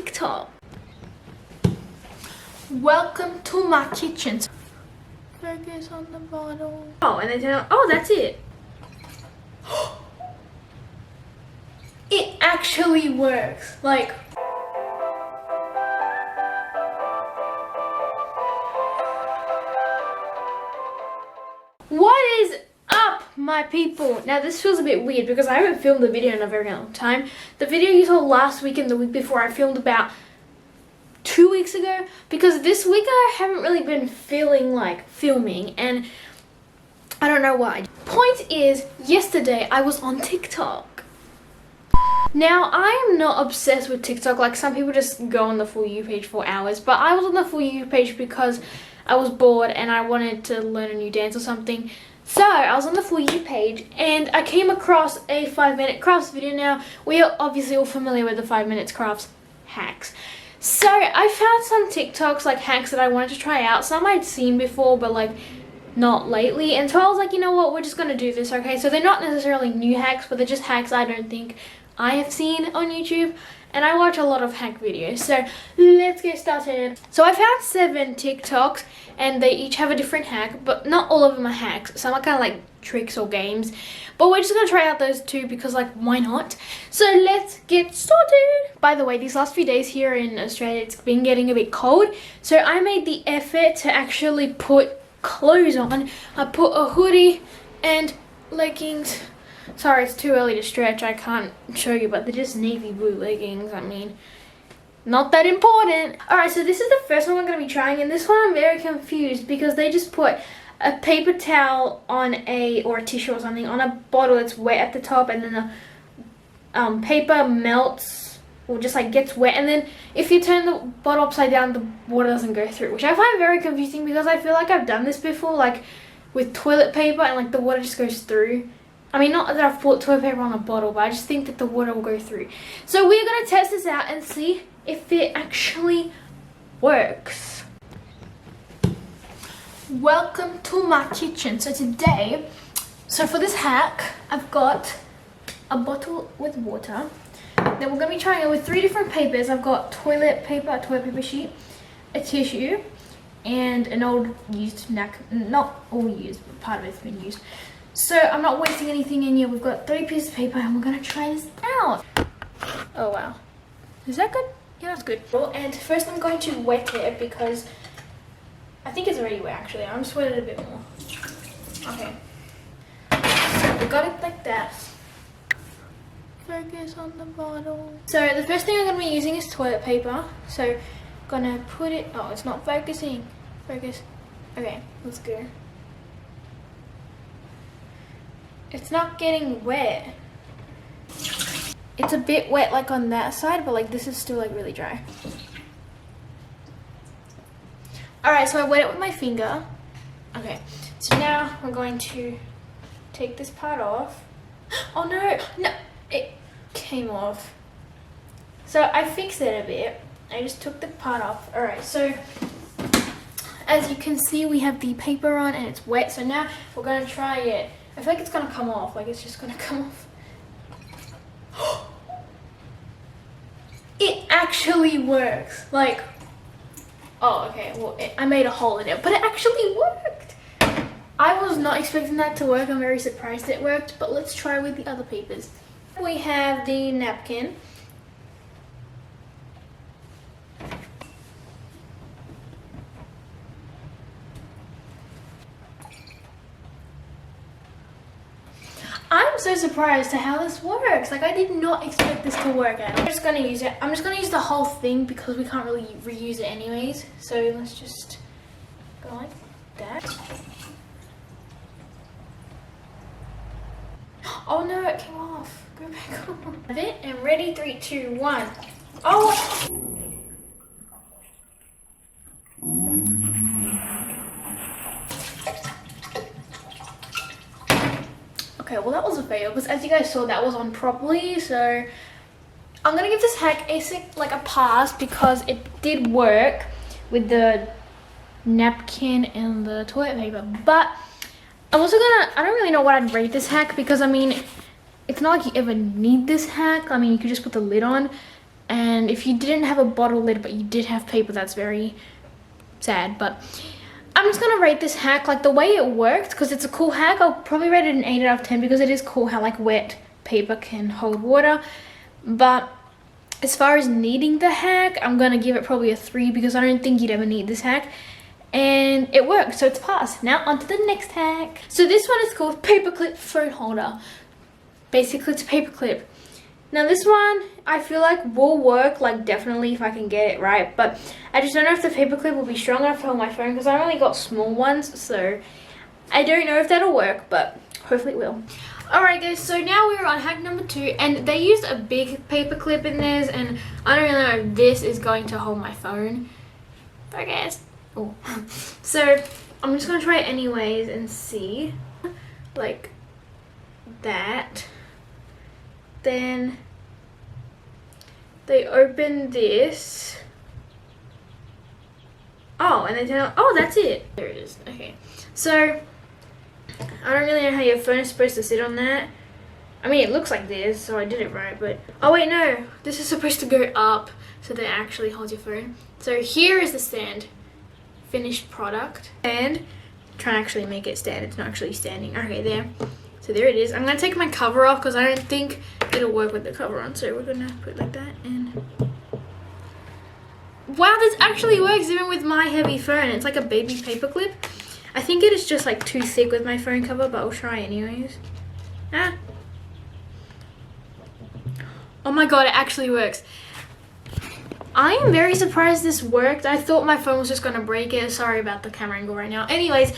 TikTok. Welcome to my kitchen. Focus on the bottle. Oh, and then oh, that's it. It actually works. Like, what is up, my people? Now this feels a bit weird because I haven't filmed the video in a very long time. The video you saw last week and the week before I filmed about 2 weeks ago, because this week I haven't really been feeling like filming and I don't know why. Point is, yesterday I was on TikTok. Now, I am not obsessed with TikTok. Like, some people just go on the For You page for hours, but I was on the For You page because I was bored and I wanted to learn a new dance or something. So I was on the For You page and I came across a 5-minute crafts video. Now, we are obviously all familiar with the 5 minutes crafts hacks. So I found some TikToks, like hacks that I wanted to try out. Some I'd seen before, but like not lately. And so I was like, you know what, we're just gonna do this, okay? So they're not necessarily new hacks, but they're just hacks I don't think I have seen on YouTube, and I watch a lot of hack videos. So let's get started. So I found 7 TikToks and they each have a different hack, but not all of them are hacks. Some are kind of like tricks or games, but we're just gonna try out those 2 because, like, why not? So let's get started. By the way, these last few days here in Australia, it's been getting a bit cold, so I made the effort to actually put clothes on. I put a hoodie and leggings. Sorry, it's too early to stretch. I can't show you, but they're just navy blue leggings. I mean, not that important. Alright, so this is the first one we're going to be trying, and this one I'm very confused because they just put a paper towel on or a tissue or something on a bottle that's wet at the top, and then the paper melts or just like gets wet, and then if you turn the bottle upside down, the water doesn't go through, which I find very confusing because I feel like I've done this before, like with toilet paper, and like the water just goes through. I mean, not that I've put toilet paper on a bottle, but I just think that the water will go through. So we're going to test this out and see if it actually works. Welcome to my kitchen. So today, for this hack, I've got a bottle with water. Then we're going to be trying it with 3 different papers. I've got toilet paper sheet, a tissue, and an old used napkin. Not all used, but part of it's been used. So I'm not wasting anything in here. We've got 3 pieces of paper and we're gonna try this out. Oh wow. Is that good? Yeah, that's good. And first I'm going to wet it because I think it's already wet actually. I'm just wet it a bit more. Okay. So we got it like that. Focus on the bottle. So the first thing I'm gonna be using is toilet paper. So gonna put it, oh, it's not focusing. Focus. Okay, let's go. It's not getting wet. It's a bit wet like on that side, but like this is still like really dry. Alright, so I wet it with my finger. Okay, so now we're going to take this part off. Oh no, it came off. So I fixed it a bit. I just took the part off. Alright, so as you can see, we have the paper on and it's wet. So now we're gonna try it. I feel like it's gonna come off, like it's just gonna come off. It actually works. Like, oh, okay, well, I made a hole in it, but it actually worked. I was not expecting that to work. I'm very surprised it worked, but let's try with the other papers. We have the napkin. I'm so surprised to how this works. Like, I did not expect this to work at all. I'm just gonna use it. I'm just gonna use the whole thing because we can't really reuse it anyways. So let's just go like that. Oh no, it came off. Go back on. Have it and ready, 3, 2, 1. Oh! Okay, well that was a fail because as you guys saw, that was on properly. So I'm gonna give this hack a pass because it did work with the napkin and the toilet paper. But I'm also gonna, I don't really know what I'd rate this hack because I mean, it's not like you ever need this hack. I mean, you could just put the lid on. And if you didn't have a bottle lid but you did have paper, that's very sad. But I'm just gonna rate this hack, like the way it worked, because it's a cool hack. I'll probably rate it an 8 out of 10 because it is cool how like wet paper can hold water. But as far as needing the hack, I'm gonna give it probably a 3 because I don't think you'd ever need this hack. And it worked, so it's passed. Now on to the next hack. So this one is called paperclip phone holder. Basically it's a paperclip. Now this one I feel like will work, like definitely if I can get it right, but I just don't know if the paperclip will be strong enough to hold my phone because I only got small ones, so I don't know if that'll work, but hopefully it will. Alright guys, so now we're on hack number 2, and they used a big paperclip in this, and I don't really know if this is going to hold my phone, but I guess. Oh. So I'm just gonna try it anyways and see, like that. Then they open this. Oh, and they tell, oh, that's it. There it is. Okay, so I don't really know how your phone is supposed to sit on that. I mean, it looks like this, so I did it right, but oh wait, no, this is supposed to go up so that it actually holds your phone. So here is the stand, finished product, and try to actually make it stand. It's not actually standing. Okay, there. So there it is. I'm gonna take my cover off because I don't think it'll work with the cover on. So we're gonna put it like that, and wow, this actually works even with my heavy phone. It's like a baby paperclip. I think it is just like too thick with my phone cover, but I'll try anyways. Ah. Oh my god, it actually works. I am very surprised this worked. I thought my phone was just gonna break it. Sorry about the camera angle right now. Anyways,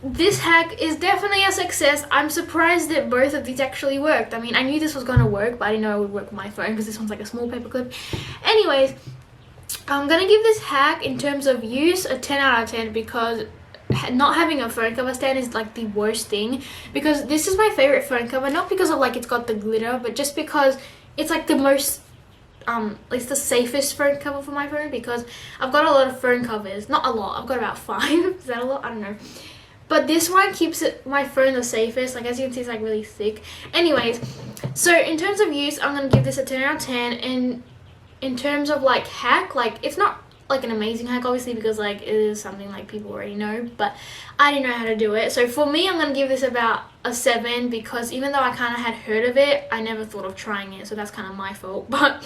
this hack is definitely a success. I'm surprised that both of these actually worked. I mean, I knew this was gonna work, but I didn't know it would work with my phone because this one's like a small paperclip. Anyways, I'm gonna give this hack in terms of use a 10 out of 10 because not having a phone cover stand is like the worst thing, because this is my favorite phone cover, not because of like it's got the glitter, but just because it's like the most it's the safest phone cover for my phone, because I've got a lot of phone covers. Not a lot, I've got about 5. Is that a lot? I don't know. But this one keeps my phone the safest. Like as you can see, it's like really thick. Anyways, so in terms of use, I'm gonna give this a 10 out of 10. And in terms of like hack, like it's not like an amazing hack obviously, because like it is something like people already know, but I didn't know how to do it. So for me, I'm gonna give this about a 7, because even though I kind of had heard of it, I never thought of trying it, so that's kind of my fault. But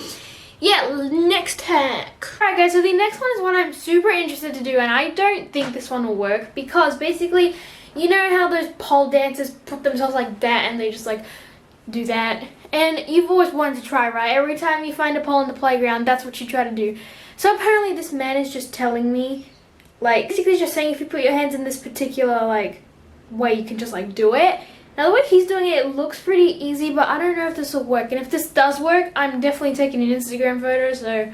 yeah, next hack. Alright guys, so the next one is one I'm super interested to do, and I don't think this one will work, because basically, you know how those pole dancers put themselves like that and they just like do that, and you've always wanted to try, right? Every time you find a pole in the playground, that's what you try to do. So apparently this man is just telling me, like, basically just saying if you put your hands in this particular like way, you can just like do it. Now the way he's doing it, it looks pretty easy, but I don't know if this will work. And if this does work, I'm definitely taking an Instagram photo, so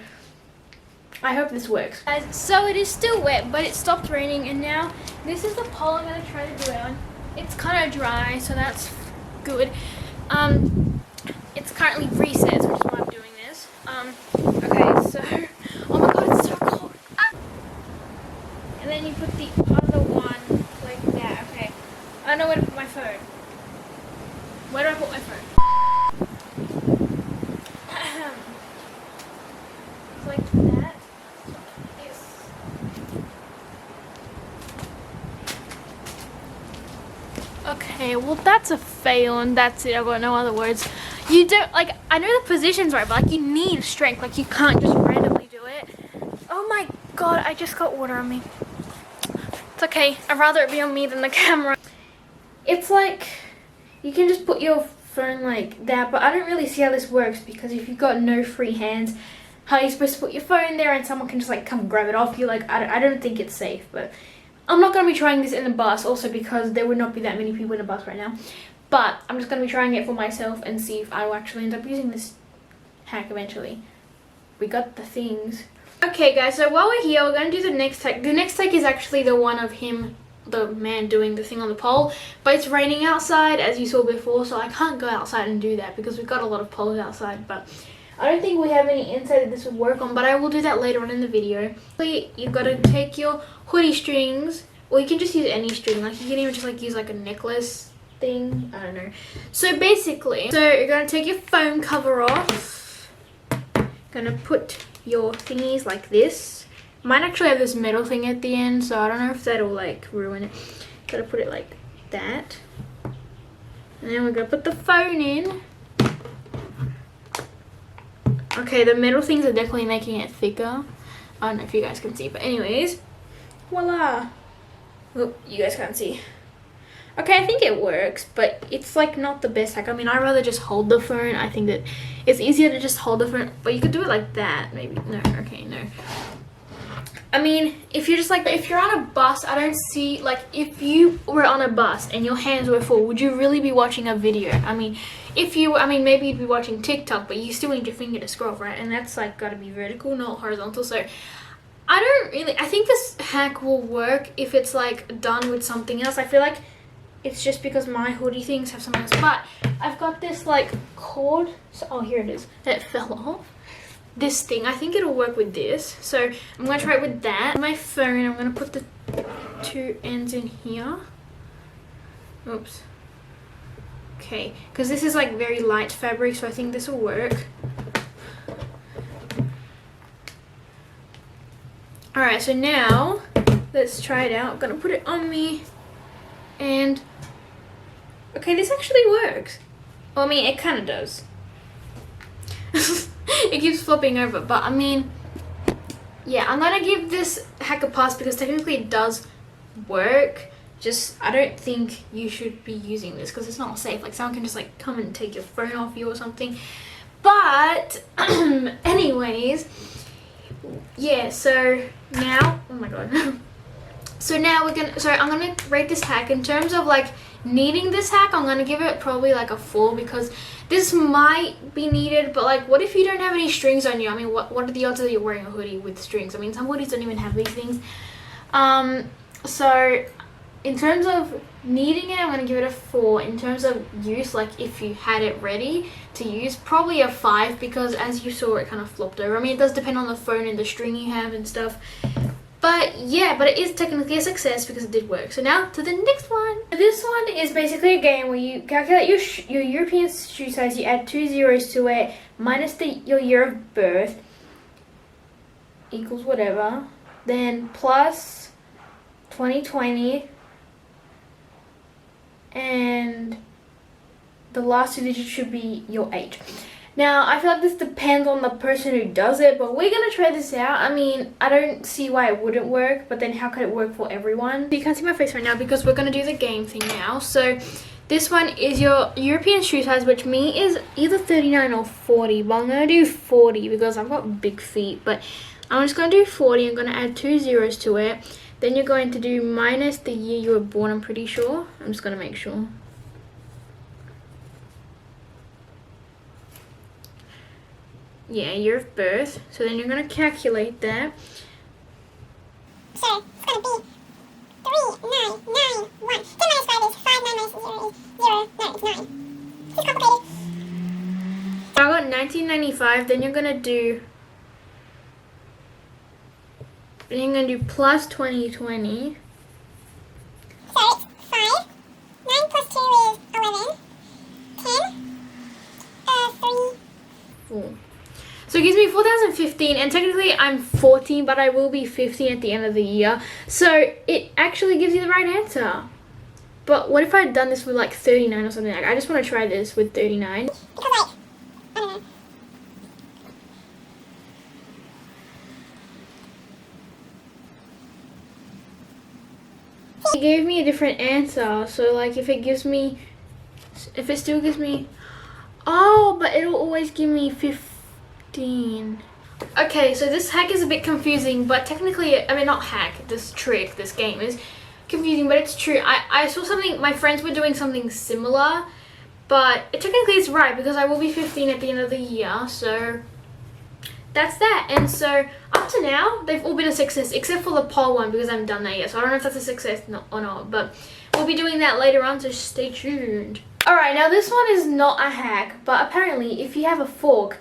I hope this works. Guys, so it is still wet, but it stopped raining, and now this is the pole I'm going to try to do it on. It's kind of dry, so that's good. It's currently recessed, which is why I'm doing this. Okay, so, oh my god, it's so cold. Ah! And then you put the other one like that. Okay, I don't know where to put my phone. Where do I put my phone? It's like that. Yes. Okay, well that's a fail, and that's it. I've got no other words. You don't, like, I know the position's right, but like you need strength. Like you can't just randomly do it. Oh my god, I just got water on me. It's okay. I'd rather it be on me than the camera. It's like, you can just put your phone like that, but I don't really see how this works, because if you've got no free hands, how are you supposed to put your phone there and someone can just like come grab it off you? Like, I don't think it's safe, but I'm not going to be trying this in the bus, also because there would not be that many people in the bus right now. But I'm just going to be trying it for myself and see if I will actually end up using this hack eventually. We got the things. Okay guys, so while we're here, we're going to do the next hack. The next hack is actually the one of him, the man doing the thing on the pole, but it's raining outside as you saw before, so I can't go outside and do that because we've got a lot of poles outside. But I don't think we have any inside that this would work on, but I will do that later on in the video. You've got to take your hoodie strings, or you can just use any string, like you can even just like use like a necklace thing, I don't know. So basically, so you're going to take your phone cover off, going gonna put your thingies like this. Might actually have this metal thing at the end, so I don't know if that'll like ruin it. Gotta put it like that. And then we're gonna put the phone in. Okay, the metal things are definitely making it thicker. I don't know if you guys can see, but anyways, voila. Oh, you guys can't see. Okay, I think it works, but it's like not the best hack. I mean, I'd rather just hold the phone. I think that it's easier to just hold the phone, but you could do it like that, maybe. No, okay, no. I mean, if you're just like, if you're on a bus, I don't see, like, if you were on a bus and your hands were full, would you really be watching a video? I mean, maybe you'd be watching TikTok, but you still need your finger to scroll, right? And that's like gotta be vertical, not horizontal. So I think this hack will work if it's like done with something else. I feel like it's just because my hoodie things have something else, but I've got this like cord. So, oh, here it is. It fell off. This thing, I think it'll work with this. So I'm gonna try it with that. My phone, I'm gonna put the two ends in here. Oops. Okay, because this is like very light fabric, so I think this will work. Alright, so now let's try it out. I'm gonna put it on me, and okay, this actually works. Well, I mean, it kind of does. It keeps flipping over, but I mean, yeah, I'm gonna give this hack a pass because technically it does work. Just, I don't think you should be using this because it's not safe. Like, someone can just like come and take your phone off you or something. But anyways, yeah, so now, oh my god. So now I'm gonna rate this hack in terms of like needing this hack. I'm gonna give it probably like a 4 because this might be needed, but like, what if you don't have any strings on you? I mean, what are the odds that you're wearing a hoodie with strings? I mean, some hoodies don't even have these things. So in terms of needing it, I'm gonna give it a 4. In terms of use, like if you had it ready to use, probably a 5 because as you saw, it kind of flopped over. I mean, it does depend on the phone and the string you have and stuff. But yeah, but it is technically a success because it did work. So now to the next one. This one is basically a game where you calculate your European shoe size. You add 2 zeros to it, minus your year of birth, equals whatever. Then plus 2020. And the last 2 digits should be your age. Now, I feel like this depends on the person who does it, but we're going to try this out. I mean, I don't see why it wouldn't work, but then how could it work for everyone? You can't see my face right now because we're going to do the game thing now. So, this one is your European shoe size, which me is either 39 or 40, but I'm going to do 40 because I've got big feet. But I'm just going to do 40. I'm going to add 2 zeros to it. Then you're going to do minus the year you were born, I'm pretty sure. I'm just going to make sure. Yeah, year of birth. So then you're going to calculate that. So it's going to be 3991. 10 minus 5 is 5, 9 minus 0 is 0, 9 is 9. It's complicated. So I got 1995, then you're going to do... Then you're going to do plus 2020. So it's 5. 9 plus 2 is 11. 10. 3. 4. So it gives me 4,015, and technically I'm 14, but I will be 15 at the end of the year. So it actually gives you the right answer. But what if I had done this with like 39 or something? Like, I just want to try this with 39. Because like, I don't know. It gave me a different answer. So like if it still gives me, oh, but it'll always give me 15. Okay, so this hack is a bit confusing, but technically, I mean, not hack, this trick, this game is confusing, but it's true. I saw something, my friends were doing something similar, but technically it's right because I will be 15 at the end of the year, so that's that. And so up to now, they've all been a success, except for the poll one because I haven't done that yet, so I don't know if that's a success or not, but we'll be doing that later on, so stay tuned. Alright, now this one is not a hack, but apparently if you have a fork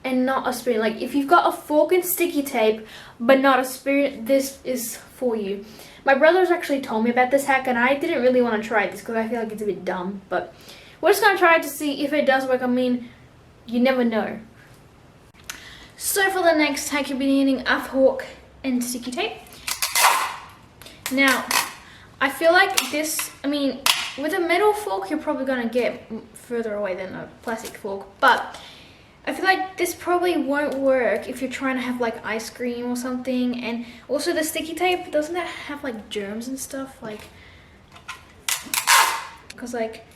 and not a spoon, like if you've got a fork and sticky tape but not a spoon, this is for you. My brother's actually told me about this hack and I didn't really want to try this because I feel like it's a bit dumb, but we're just going to try it to see if it does work. I mean, you never know. So for the next hack, you'll be needing a fork and sticky tape. Now, I feel like this, I mean, with a metal fork, you're probably gonna get further away than a plastic fork, but I feel like this probably won't work if you're trying to have like ice cream or something. And also the sticky tape, doesn't that have like germs and stuff? Like, because like,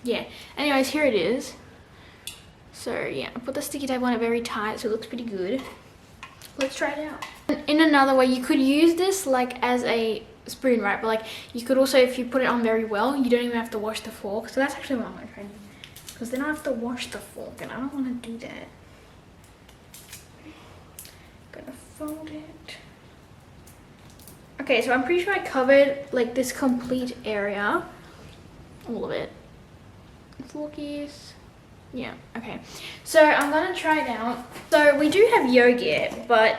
yeah. Anyways, here it is. So yeah, I put the sticky tape on it very tight so it looks pretty good. Let's try it out. In another way, you could use this like as a spoon, right? But like you could also, if you put it on very well, you don't even have to wash the fork. So that's actually what I'm gonna try to do, because then I have to wash the fork and I don't want to do that. Gonna fold it. Okay, so I'm pretty sure I covered like this complete area, all of it. Forkies. Yeah, okay. So I'm gonna try it out. So we do have yogurt, but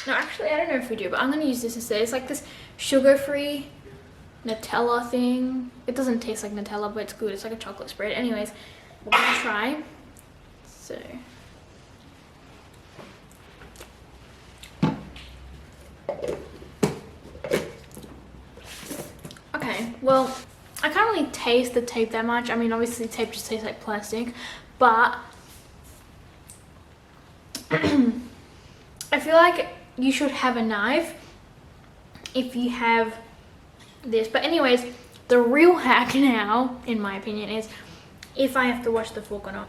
no, actually I don't know if we do, but I'm gonna use this instead. It's like this sugar-free Nutella thing. It doesn't taste like Nutella, but it's good. It's like a chocolate spread. Anyways, we're gonna try. So okay, well, I can't really taste the tape that much. I mean, obviously tape just tastes like plastic, but I feel like you should have a knife if you have this. But anyways, the real hack now, in my opinion, is if I have to wash the fork or not.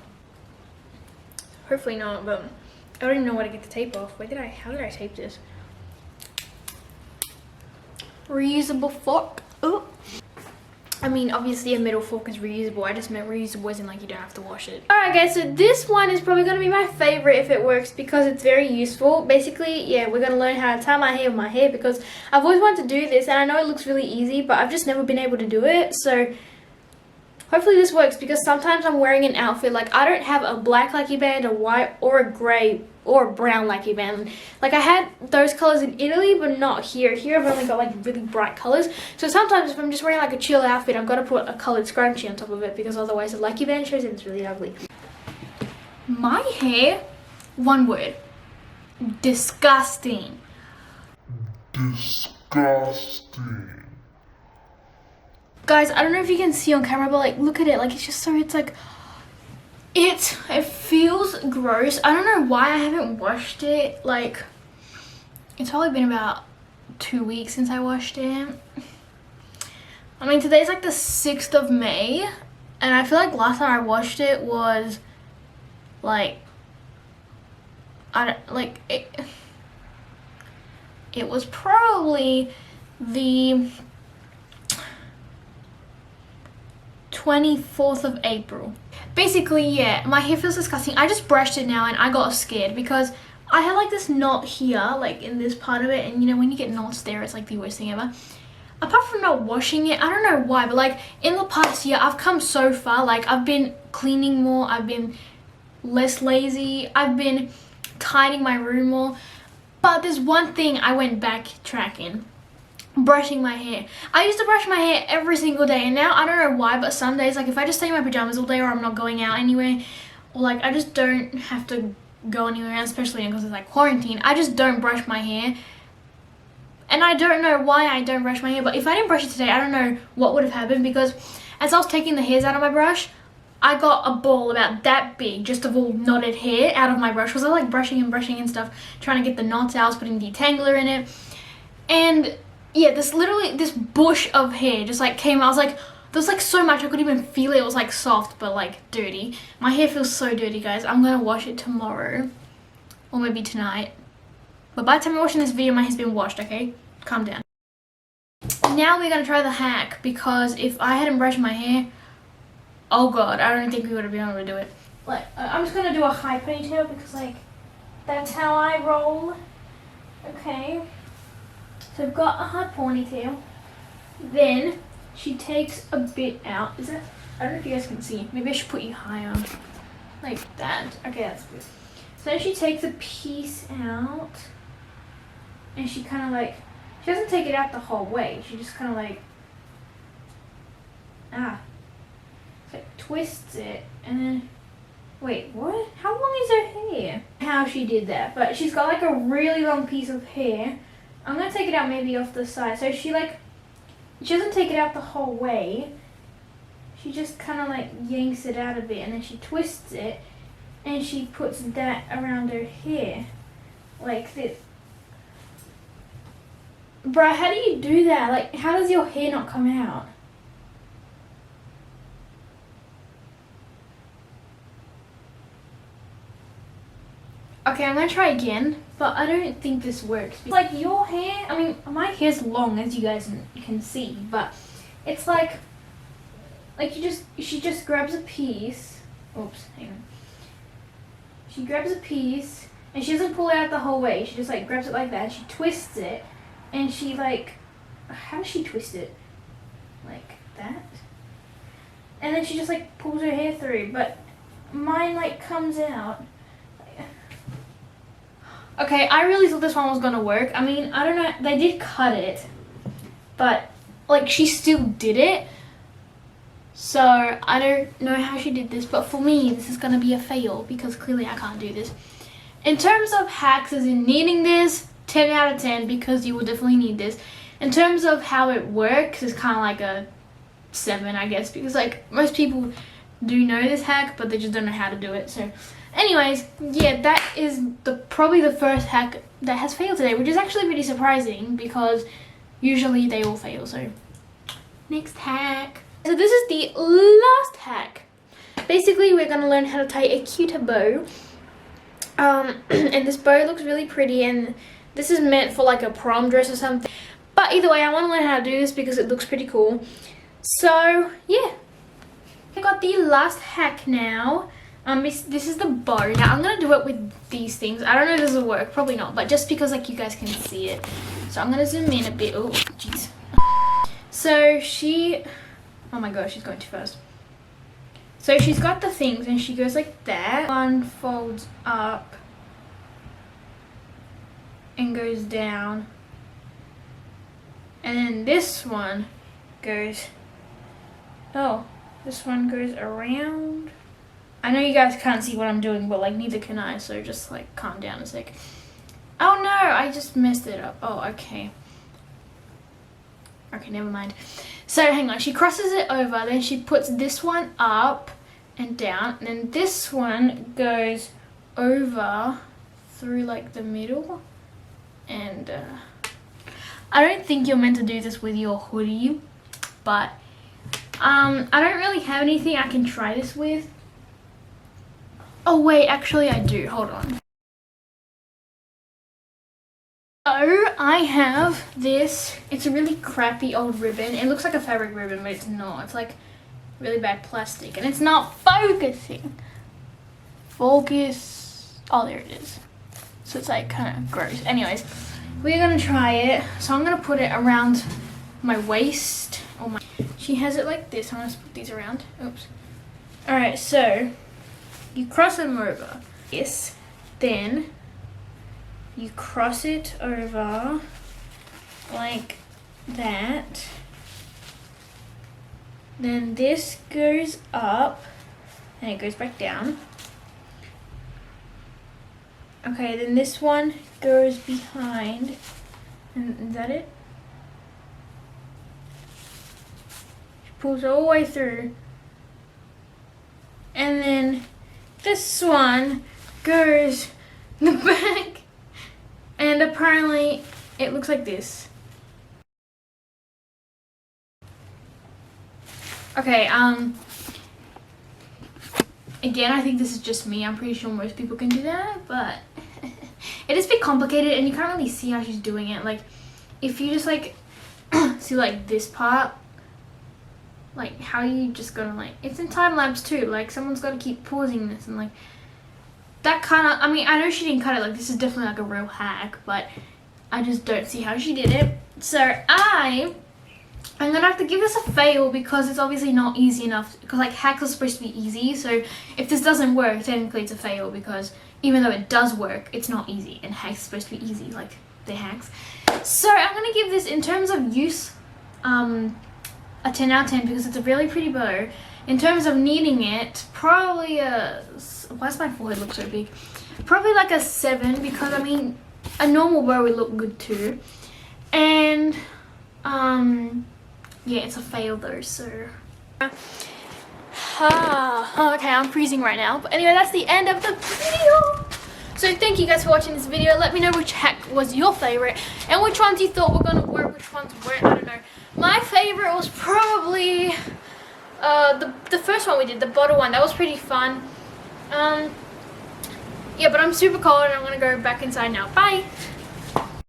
Hopefully not, but I don't even know where to get the tape off. How did I tape this? Reusable fork. Oh. I mean, obviously a metal fork is reusable. I just meant reusable as in like you don't have to wash it. Alright guys, so this one is probably going to be my favorite if it works, because it's very useful. Basically, yeah, we're going to learn how to tie my hair with my hair, because I've always wanted to do this and I know it looks really easy, but I've just never been able to do it. So hopefully this works, because sometimes I'm wearing an outfit, like I don't have a black lucky band, a white, or a grey, or a brown lucky band. Like I had those colors in Italy, but not here. Here I've only got like really bright colors. So sometimes if I'm just wearing like a chill outfit, I've got to put a colored scrunchie on top of it, because otherwise the lucky band shows and it's really ugly. My hair, one word, disgusting. Disgusting. Guys, I don't know if you can see on camera, but like look at it. Like it's just so, it's like, it feels gross. I don't know why I haven't washed it. Like, it's probably been about 2 weeks since I washed it. I mean, today's like the 6th of May, and I feel like last time I washed it was like, it was probably the 24th of April. Basically, yeah, my hair feels disgusting. I just brushed it now and I got scared because I had like this knot here, like in this part of it, and you know when you get knots there, it's like the worst thing ever. Apart from not washing it, I don't know why, but like in the past year I've come so far. Like I've been cleaning more, I've been less lazy, I've been tidying my room more. But there's one thing I went backtracking. Brushing my hair. I used to brush my hair every single day, and now I don't know why, but some days, like if I just stay in my pajamas all day or I'm not going out anywhere, or like I just don't have to go anywhere, especially because it's like quarantine, I just don't brush my hair. And I don't know why I don't brush my hair, but if I didn't brush it today, I don't know what would have happened, because as I was taking the hairs out of my brush, I got a ball about that big just of all knotted hair out of my brush, because I was like brushing and stuff, trying to get the knots out. I was putting detangler in it, and yeah, this bush of hair just like came out. I was like, there's like so much, I couldn't even feel it. It was like soft but like dirty. My hair feels so dirty, guys. I'm gonna wash it tomorrow or maybe tonight, but by the time you're watching this video, my hair's been washed. Okay, calm down. Now we're gonna try the hack, because if I hadn't brushed my hair, oh god, I don't think we would have been able to do it. Like I'm just gonna do a high ponytail, because like that's how I roll. Okay, so I've got a high ponytail. Then she takes a bit out. Is that, I don't know if you guys can see. Maybe I should put you higher. Like that. Okay, that's good. So then she takes a piece out, and she kind of like, she doesn't take it out the whole way. She just kind of like, so twists it, and then Wait, what? How long is her hair? How she did that, but she's got like a really long piece of hair. I'm gonna take it out maybe off the side. So she doesn't take it out the whole way. She just kind of like yanks it out a bit and then she twists it and she puts that around her hair. Like this. Bruh, how do you do that? Like, how does your hair not come out? Okay, I'm gonna try again, but I don't think this works. Like your hair, I mean, my hair's long as you guys can see, but it's like she just grabs a piece. Oops, hang on. She grabs a piece and she doesn't pull it out the whole way. She just like grabs it like that. She twists it and she like, how does she twist it? Like that? And then she just like pulls her hair through, but mine like comes out. Okay, I really thought this one was gonna work. I mean, I don't know, they did cut it, but like she still did it. So I don't know how she did this, but for me, this is gonna be a fail because clearly I can't do this. In terms of hacks, as in needing this, 10 out of 10 because you will definitely need this. In terms of how it works, it's kind of like a 7, I guess, because like most people do know this hack, but they just don't know how to do it. So anyways, yeah, that is probably the first hack that has failed today, which is actually pretty surprising because usually they all fail. So next hack. So this is the last hack. Basically, we're gonna learn how to tie a cute bow. And this bow looks really pretty, and this is meant for like a prom dress or something. But either way, I want to learn how to do this because it looks pretty cool. So yeah, I got the last hack now. This is the bow. Now I'm gonna do it with these things. I don't know if this will work, probably not, but just because like you guys can see it. So I'm gonna zoom in a bit. Oh, jeez. So oh my gosh, she's going too fast. So she's got the things and she goes like that. One folds up and goes down. And then this one goes, this one goes around. I know you guys can't see what I'm doing, but like neither can I, so just like calm down a sec. Oh no, I just messed it up. Oh, okay. Okay, never mind. So hang on, she crosses it over, then she puts this one up and down, and then this one goes over through like the middle. And I don't think you're meant to do this with your hoodie, but I don't really have anything I can try this with. Oh wait, actually I do, hold on. So I have this, it's a really crappy old ribbon. It looks like a fabric ribbon, but it's not. It's like really bad plastic and it's not focusing. Focus, oh there it is. So it's like kind of gross. Anyways, we're gonna try it. So I'm gonna put it around my waist. She has it like this. I'm gonna put these around. Oops. Alright, so you cross them over. Yes. Then you cross it over like that. Then this goes up and it goes back down. Okay, then this one goes behind. And is that it? She pulls all the way through. And then this one goes in the back. And apparently it looks like this. Okay, again, I think this is just me. I'm pretty sure most people can do that, but it is a bit complicated and you can't really see how she's doing it. Like, if you just like see like this part, like how you just gonna like, it's in time lapse too. Like someone's got to keep pausing this and like that kind of, I mean, I know she didn't cut it. Like this is definitely like a real hack, but I just don't see how she did it. So I'm gonna have to give this a fail because it's obviously not easy enough, because like hacks are supposed to be easy. So if this doesn't work, technically it's a fail because even though it does work, it's not easy, and hacks are supposed to be easy, like they're hacks. So I'm gonna give this, in terms of use, a 10 out of 10 because it's a really pretty bow. in terms of needing it, probably why does my forehead look so big? Probably like a 7, because I mean a normal bow would look good too. And yeah, it's a fail though, so okay, I'm freezing right now. But anyway, that's the end of the video. So thank you guys for watching this video. Let me know which hack was your favorite and which ones you thought were gonna work, which ones weren't. I don't know. My favorite was probably the first one we did, the bottle one. That was pretty fun. Yeah, but I'm super cold and I'm gonna go back inside now. Bye.